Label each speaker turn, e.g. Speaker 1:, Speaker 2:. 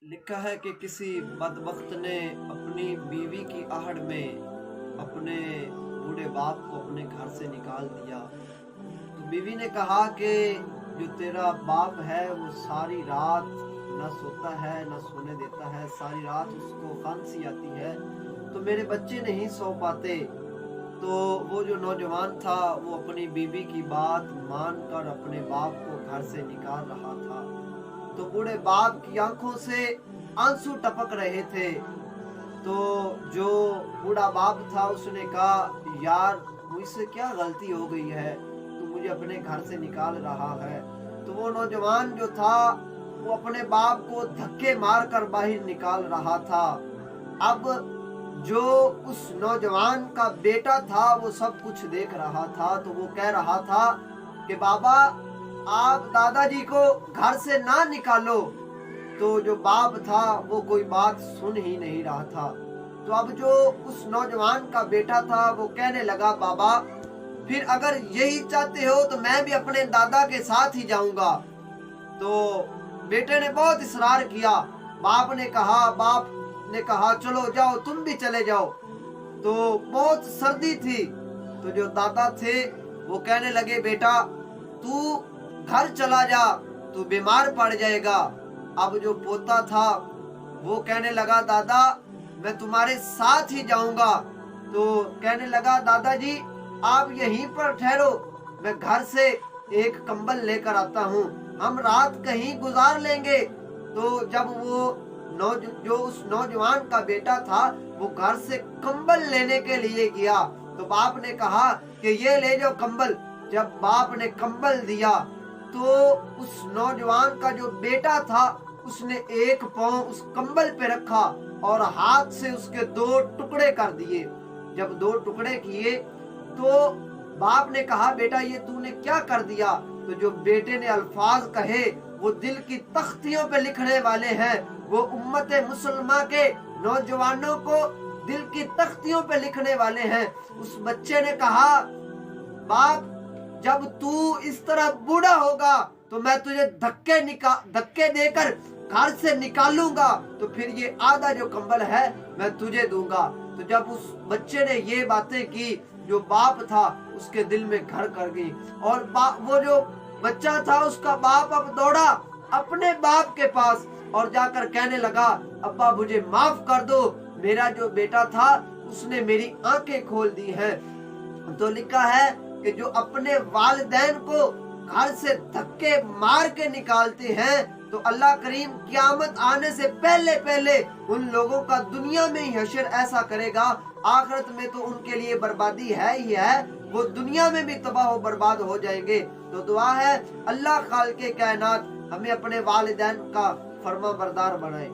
Speaker 1: लिखा है कि किसी बदबख्त ने अपनी बीवी की आहट में अपने बूढ़े बाप को अपने घर से निकाल दिया। तो बीवी ने कहा कि जो तेरा बाप है वो सारी रात न सोता है न सोने देता है, सारी रात उसको खांसी आती है, तो मेरे बच्चे नहीं सो पाते। तो वो जो नौजवान था वो अपनी बीवी की बात मानकर अपने बाप को घर से निकाल रहा था। तो बूढ़े बाप की आंखों से आंसू टपक रहे थे। तो जो बूढ़ा बाप था उसने कहा, यार मुझसे क्या गलती हो गई है, तू मुझे अपने घर से निकाल रहा है। तो वो नौजवान जो था वो अपने बाप को धक्के मारकर बाहर निकाल रहा था। अब जो उस नौजवान का बेटा था वो सब कुछ देख रहा था। तो वो कह रहा था कि बाबा आप दादाजी को घर से ना निकालो। तो जो बाप था वो कोई बात सुन ही नहीं रहा था। तो अब जो उस नौजवान का बेटा था वो कहने लगा, बाबा फिर अगर यही चाहते हो तो मैं भी अपने दादा के साथ ही जाऊंगा। तो बेटे ने बहुत इसरार किया। बाप ने कहा चलो जाओ, तुम भी चले जाओ। तो बहुत सर्दी थी। तो जो दादा थे वो कहने लगे, बेटा तू घर चला जा, तू बीमार पड़ जाएगा। अब जो पोता था वो कहने लगा, दादा मैं तुम्हारे साथ ही जाऊंगा। तो कहने लगा, दादाजी आप यहीं पर ठहरो, मैं घर से एक कंबल लेकर आता हूँ, हम रात कहीं गुजार लेंगे। तो जब वो जो उस नौजवान का बेटा था वो घर से कंबल लेने के लिए गया, तो बाप ने कहा कि ये ले जाओ कंबल। जब बाप ने कंबल दिया तो उस नौजवान का जो बेटा था उसने एक पांव उस कंबल पे रखा और हाथ से उसके दो टुकड़े कर दिए। जब दो टुकड़े किए तो बाप ने कहा, बेटा ये तूने क्या कर दिया? तो जो बेटे ने अल्फाज कहे वो दिल की तख्तियों पे लिखने वाले हैं, वो उम्मत मुसलमान के नौजवानों को दिल की तख्तियों पे लिखने वाले हैं। उस बच्चे ने कहा, बाप जब तू इस तरह बूढ़ा होगा तो मैं तुझे धक्के देकर घर से निकालूंगा, तो फिर ये आधा जो कंबल है मैं तुझे दूंगा। तो जब उस बच्चे ने ये बातें की, जो बाप था उसके दिल में घर कर गई। और वो जो बच्चा था उसका बाप अब दौड़ा अपने बाप के पास और जाकर कहने लगा, अब्बा मुझे माफ कर दो, मेरा जो बेटा था उसने मेरी आंखें खोल दी हैं। तो लिखा है कि जो अपने वालिदैन को घर से धक्के मार के निकालते हैं तो अल्लाह करीम क़यामत आने से पहले पहले उन लोगों का दुनिया में ही हशर ऐसा करेगा, आखिरत में तो उनके लिए बर्बादी है ही है, वो दुनिया में भी तबाह और बर्बाद हो जाएंगे। तो दुआ है अल्लाह खालिक़े कायनात हमें अपने वालिदैन का फर्मा बरदार बनाए।